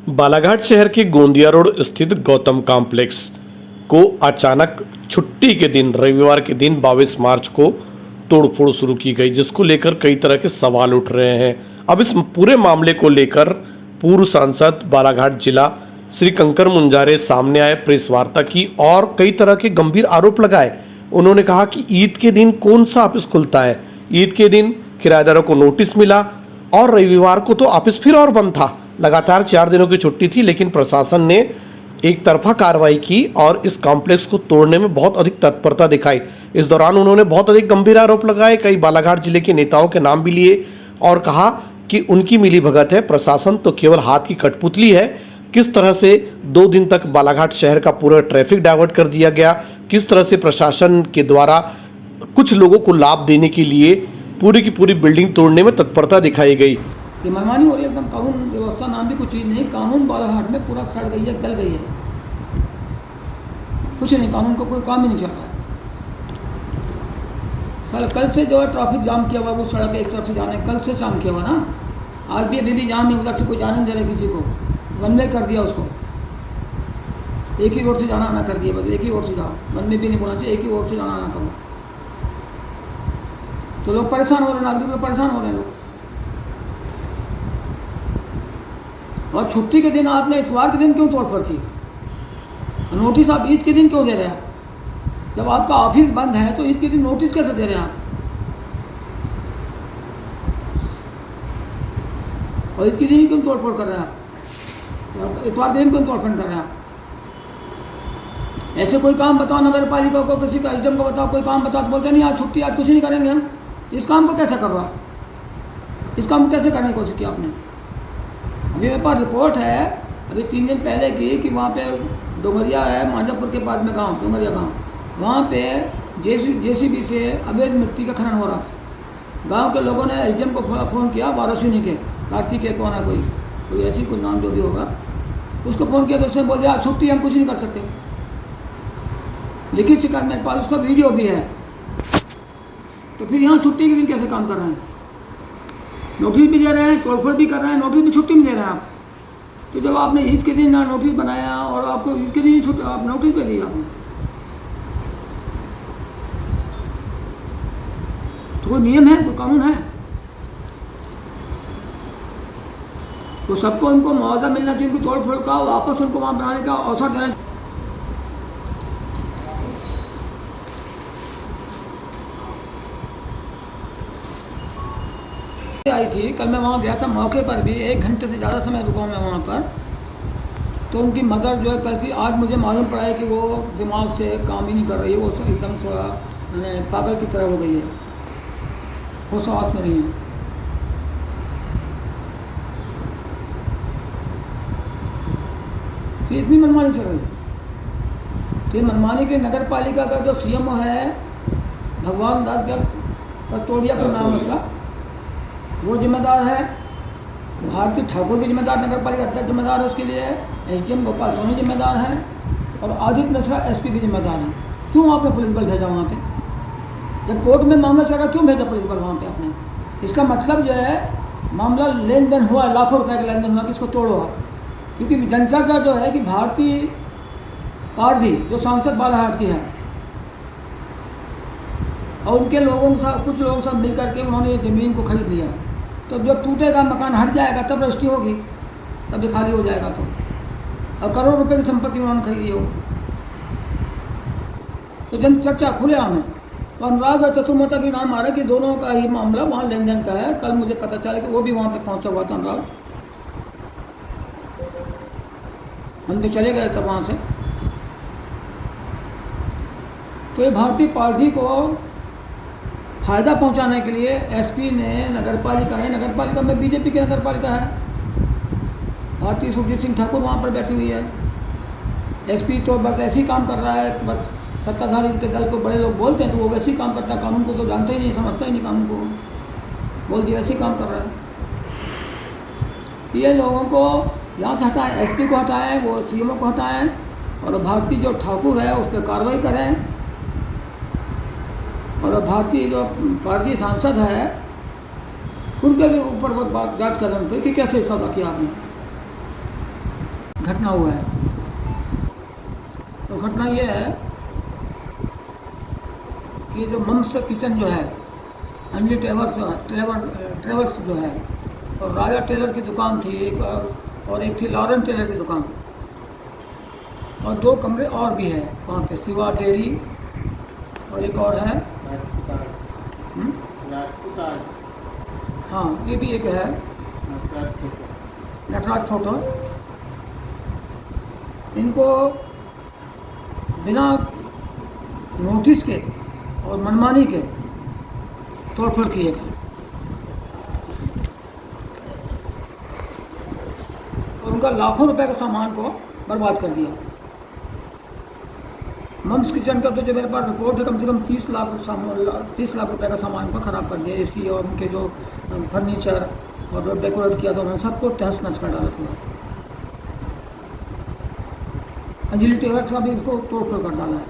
बालाघाट शहर के गोंदिया रोड स्थित गौतम कॉम्प्लेक्स को अचानक छुट्टी के दिन रविवार के दिन 22 मार्च को तोड़फोड़ शुरू की गई, जिसको लेकर कई तरह के सवाल उठ रहे हैं। अब इस पूरे मामले को लेकर पूर्व सांसद बालाघाट जिला श्री कंकर मुंजारे सामने आए, प्रेस वार्ता की और कई तरह के गंभीर आरोप लगाए। उन्होंने कहा कि ईद के दिन कौन सा ऑफिस खुलता है, ईद के दिन किराएदारों को नोटिस मिला और रविवार को तो ऑफिस फिर और बंद था। लगातार 4 दिनों की छुट्टी थी, लेकिन प्रशासन ने एक तरफा कार्रवाई की और इस कॉम्प्लेक्स को तोड़ने में बहुत अधिक तत्परता दिखाई। इस दौरान उन्होंने बहुत अधिक गंभीर आरोप लगाए, कई बालाघाट जिले के नेताओं के नाम भी लिए और कहा कि उनकी मिलीभगत है, प्रशासन तो केवल हाथ की कठपुतली है। किस तरह से 2 दिन तक बालाघाट शहर का पूरा ट्रैफिक डाइवर्ट कर दिया गया, किस तरह से प्रशासन के द्वारा कुछ लोगों को लाभ देने के लिए पूरी की पूरी बिल्डिंग तोड़ने में तत्परता दिखाई गई। ये मनमानी हो रही है, एकदम कानून व्यवस्था नाम भी कुछ चीज़ नहीं। कानून बालाघाट में पूरा सड़ गई है, गल गई है, कुछ नहीं, कानून का कोई काम ही नहीं चल रहा है। कल से जो है ट्रैफिक जाम किया हुआ, वो सड़क एक तरफ से जाने, कल से जाम किया हुआ ना, आज भी अभी भी जाम है, उधर से कोई जाने नहीं दे रहे किसी को, वन वे कर दिया उसको, एक ही रोड से जाना आना कर दिया, बस एक ही रोड से जाओ, वन वे भी नहीं बोलना चाहिए, एक ही रोड से जाना आना करो। तो लोग परेशान हो रहे हैं, नागरिक लोग परेशान हो रहे हैं लोग। और छुट्टी के दिन आपने इतवार के दिन क्यों तोड़फोड़ की? नोटिस आप ईद के दिन क्यों दे रहे हैं? जब आपका ऑफिस बंद है तो ईद के दिन नोटिस कैसे दे रहे हैं आप? और ईद के दिन क्यों तोड़फोड़ कर रहे हैं आप? इतवार के दिन क्यों तोड़फोड़ कर रहे हैं आप? ऐसे कोई काम बताओ, नगर पालिका को, किसी का एसडीएम को बताओ, कोई काम बताओ तो बोलते नहीं आज छुट्टी, आज कुछ नहीं करेंगे हम। इस काम को कैसे कर रहा है? इस काम को कैसे करने की कोशिश की आपने? अभी मेरे पास रिपोर्ट है अभी 3 दिन पहले की कि वहाँ पे डोंगरिया है, मांझापुर के पास में गांव, डोंगरिया गांव, वहाँ पे जेसीबी से अवैध मिट्टी का खनन हो रहा था। गांव के लोगों ने एसडीएम को फ़ोन किया, वाराणसी के कार्तिक के कौन है, कोई ऐसी कोई नाम जो भी होगा, उसको फ़ोन किया तो उसने बोल दिया आज छुट्टी, हम कुछ नहीं कर सकते। लिखित शिकायत मेरे पास, उसका वीडियो भी है। तो फिर यहाँ छुट्टी के दिन कैसे काम कर रहे हैं? नोटिस भी दे रहे हैं, तोड़फोड़ भी कर रहे हैं, नोटिस भी छुट्टी भी दे रहे हैं आप। तो जब आपने ईद के दिन नोटिस बनाया और आपको ईद के दिन छुट्टी, आप नोटिस पे दी आपने, तो कोई नियम है, कोई कानून है? तो सबको उनको मुआवजा मिलना चाहिए, उनकी तोड़फोड़ का वापस उनको वहाँ बनाने का अवसर देना। आई थी कल, मैं वहाँ गया था, मौके पर भी 1 घंटे से ज़्यादा समय रुका मैं वहाँ पर। तो उनकी मदर जो है कल थी, आज मुझे मालूम पड़ा है कि वो दिमाग से काम ही नहीं कर रही है, वो एकदम थोड़ा पागल की तरह हो गई है, होश हवास में नहीं है। तो इतनी मनमानी चल रही है। तो ये मनमानी के नगर पालिका का जो सीएमओ है भगवान दास कटोरिया का नाम है उसका, वो जिम्मेदार है। भारती ठाकुर भी जिम्मेदार, नगर पालिका अध्यक्ष जिम्मेदार है उसके लिए, एसडीएम गोपाल सोनी जिम्मेदार है और आदित्य मिश्रा एसपी भी जिम्मेदार है। क्यों आपने पुलिस बल भेजा वहाँ पे? जब कोर्ट में मामला चल रहा, क्यों भेजा पुलिस बल वहाँ पे आपने? इसका मतलब जो है मामला लेन देन हुआ, लाखों रुपए का लेन देन हुआ कि इसको तोड़ो आप। क्योंकि जनता का जो है कि भारतीय पारधी जो सांसद बालाघाट की है और उनके लोगों के साथ, कुछ लोगों के साथ मिलकर के उन्होंने ये ज़मीन को खरीद लिया। तो जब टूटेगा, मकान हट जाएगा, तब रजिस्ट्री होगी, तब ये खाली हो जाएगा। तो और करोड़ रुपए की संपत्ति उन्होंने खरीदी हो, तो जन चर्चा खुलेआम है। तो अनुराग चतुर्वेदी भी नाम आ रहा है कि दोनों का ही मामला वहाँ लेन देन का है। कल मुझे पता चला कि वो भी वहाँ पे पहुँचा हुआ था अनुराग, हम तो चले गए तब वहाँ से। तो ये भारतीय पारधी को फ़ायदा पहुंचाने के लिए एसपी ने, नगर पालिका में बीजेपी की नगर पालिका है, भारतीय सुरजीत सिंह ठाकुर वहाँ पर बैठी हुई है। एसपी तो बस ऐसे ही काम कर रहा है, बस सत्ताधारी के दल को बड़े लोग बोलते हैं तो वो वैसे ही काम करता है, कानून को तो जानता ही नहीं, समझता ही नहीं कानून को, बोल दिया वैसे ही काम कर रहा है। ये लोगों को यहाँ से हटाएं, एसपी को हटाएं, वो सीएमओ को हटाएं और भारतीय जो ठाकुर है उस पर कार्रवाई करें। और भारतीय जो पार्टी सांसद है उनके भी ऊपर बहुत बात जांच करें उन पर कि कैसे सौदा किया आपने। घटना हुआ है। तो घटना ये है कि जो मम्स किचन जो है, अंजलि ट्रेवर्स जो है, और राजा टेलर की दुकान थी एक, और एक थी लॉरेंस टेलर की दुकान, और 2 कमरे और भी है वहाँ पे, शिवा डेयरी और एक और है हाँ, ये भी एक है नटराज फोटो। इनको बिना नोटिस के और मनमानी के तोड़फोड़ किए गए, और उनका लाखों रुपए का सामान को बर्बाद कर दिया। मम्स किचन का तो जो मेरे पास रिपोर्ट है, कम से कम 30 लाख रुपए का सामान को ख़राब कर दिया। एसी और उनके जो फर्नीचर और जो डेकोरेट किया था उन्होंने सबको तहस नहस कर डाला पूरा। अंजलि टेलर्स का भी इसको तोड़फोड़ कर डाला है।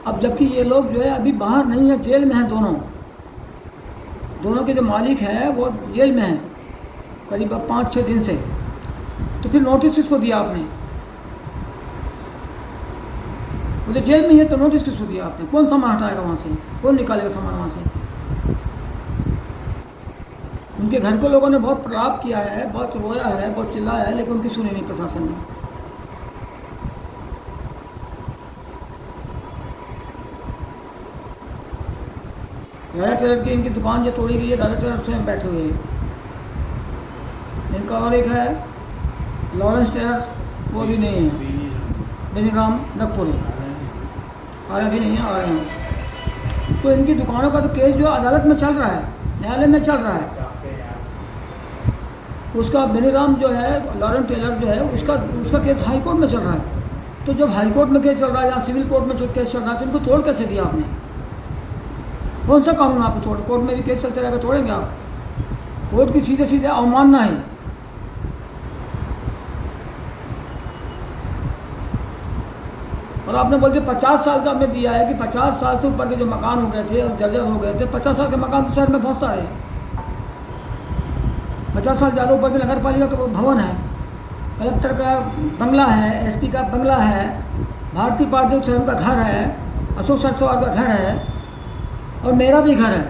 अब जबकि ये लोग जो है अभी बाहर नहीं है, जेल में हैं दोनों के जो मालिक हैं वो जेल में हैं करीब 5-6 दिन से। तो फिर नोटिस किसको दिया आपने? वो तो जेल में ही है, तो नोटिस किसको दिया आपने? कौन सामान हटाएगा वहाँ से? कौन निकालेगा सामान वहाँ से? उनके घर को लोगों ने बहुत प्रलाप किया है, बहुत रोया है, बहुत चिल्लाया है, लेकिन उनकी सुनी नहीं प्रशासन ने। राजा टेलर की इनकी दुकान जो तोड़ी गई है, राजा टेलर स्वयं बैठे हुए हैं। इनका और एक है लॉरेंस टेलर, वो भी नहीं है, बेनीराम नगपुरी, आ रहे भी नहीं है, आ रहे हैं। तो इनकी दुकानों का तो केस जो अदालत में चल रहा है, न्यायालय में चल रहा है। उसका बेनीराम जो है, लॉरेंस टेलर जो है, उसका केस हाई कोर्ट में चल रहा है। तो जब हाई कोर्ट में केस चल रहा है या सिविल कोर्ट में जो केस चल रहा है, तो इनको तोड़ कैसे दिया आपने? कौन सा कानून आपको तोड़? कोर्ट में भी केस चलते रहेगा, तोड़ेंगे आप? कोर्ट की सीधे सीधे अवमानना है। और आपने बोल दिया 50 साल का आपने दिया है कि 50 साल से ऊपर के जो मकान हो गए थे और जर्जर हो गए थे, 50 साल के मकान तो शहर में बहुत सारे हैं। 50 साल ज़्यादा ऊपर भी नगर पालिका का भवन है, कलेक्टर का बंगला है, एसपी का बंगला है, भारतीय पार्टी स्वयं का घर है, अशोक सरसवार का घर है, और मेरा भी घर है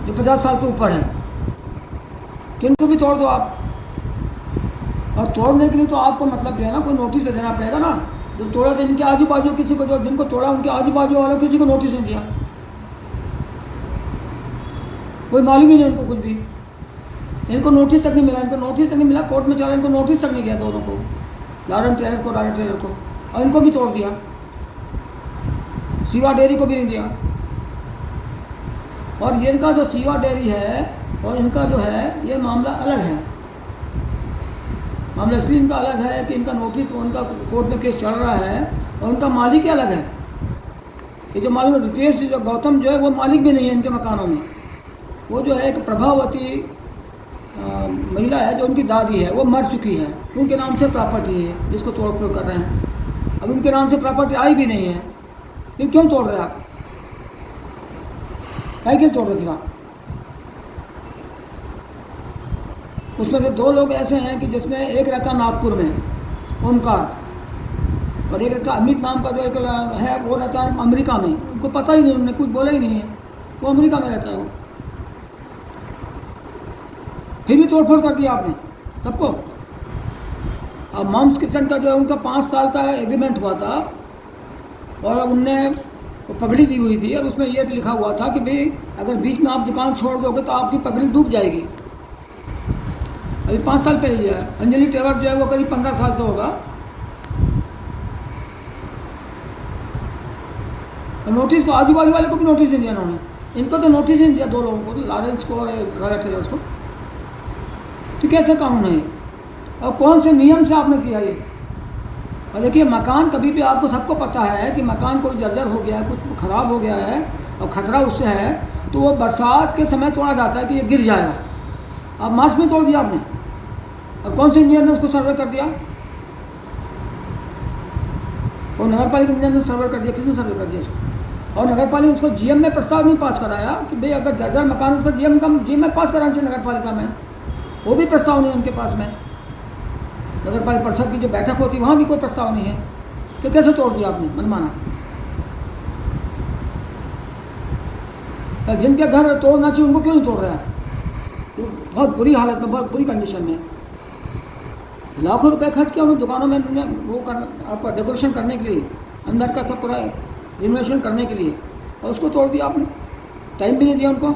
जो 50 साल से ऊपर है। तो इनको भी तोड़ दो आप। और तोड़ने के लिए तो आपको मतलब जो है ना, कोई नोटिस तो देना पड़ेगा ना। जो तोड़ा तो इनके आजू बाजू किसी को, जो जिनको तोड़ा उनके आजू बाजू वालों किसी को नोटिस नहीं दिया, कोई मालूम ही नहीं उनको कुछ भी। इनको नोटिस तक नहीं मिला, कोर्ट में चला, इनको नोटिस तक नहीं गया दोनों को, लॉरेंस टेलर को, राजा टेलर को, और इनको भी तोड़ दिया। शिवा डेयरी को भी नहीं दिया। और ये इनका जो शिवा डेयरी है और इनका जो है, ये मामला अलग है। मामला इसलिए इनका अलग है कि इनका नोटिस, उनका कोर्ट में केस चल रहा है, और उनका मालिक ही अलग है। ये जो मालूम रितेश जो गौतम जो है, वो मालिक भी नहीं है इनके मकानों में। वो जो है एक प्रभावती महिला है, जो उनकी दादी है, वो मर चुकी है, उनके नाम से प्रॉपर्टी है जिसको तोड़ फोड़ कर रहे हैं। अब उनके नाम से प्रॉपर्टी आई भी नहीं है, फिर क्यों तोड़ रहे आप? क्या तोड़ रहे थे आप? उसमें से 2 लोग ऐसे हैं कि जिसमें एक रहता नागपुर में, ओमकार, और एक रहता अमित नाम का जो एक है, वो रहता है अमेरिका में। उनको पता ही नहीं, उन्होंने कुछ बोला ही नहीं है, वो अमेरिका में रहता है वो। फिर भी तोड़फोड़ कर दिया आपने सबको। अब मम्स किचन का जो है, उनका 5 साल का एग्रीमेंट हुआ था, और उनने पगड़ी दी हुई थी, और उसमें ये लिखा हुआ था कि भाई अगर बीच में आप दुकान छोड़ दोगे तो आपकी पगड़ी डूब जाएगी। अभी 5 साल पहले लिया है। अंजलि टेलर जो है वो करीब 15 साल से होगा। नोटिस को आजू बाजू वाले को भी नोटिस नहीं दिया उन्होंने। इनको तो नोटिस नहीं दिया, 2 लोगों को, लॉरेंस को और राजा टेलर को। तो कैसे कानून है और कौन से नियम से आपने किया ये? और देखिए, मकान कभी भी, आपको सबको पता है कि मकान कोई जर्जर हो गया है, कुछ ख़राब हो गया है और ख़तरा उससे है, तो वो बरसात के समय तोड़ा जाता है कि ये गिर जाएगा। अब मार्च में तोड़ दिया आपने, और कौन से इंजीनियर ने उसको सर्वे कर दिया? और नगर पालिका इंजीनियर ने सर्वे कर दिया? किसने सर्वे कर दिया उसको? और नगर पालिका उसको जीएम में प्रस्ताव नहीं पास कराया कि भाई अगर जर्जर मकान उसका जीएम में पास कराना चाहिए नगर पालिका में, वो भी प्रस्ताव नहीं उनके पास में। नगर पालिका परिषद की जो बैठक होती है वहाँ भी कोई प्रस्ताव नहीं है, तो कैसे तोड़ दिया आपने मनमाना? तो जिनके घर तोड़ना चाहिए उनको क्यों नहीं तोड़ रहा है? तो बहुत बुरी हालत में, बहुत बुरी कंडीशन में, लाखों रुपए खर्च किया उन दुकानों में, उन्होंने वो कर आपका डेकोरेशन करने के लिए, अंदर का सब पूरा रिनोवेशन करने के लिए, और उसको तोड़ दिया आपने, टाइम भी नहीं दिया उनको।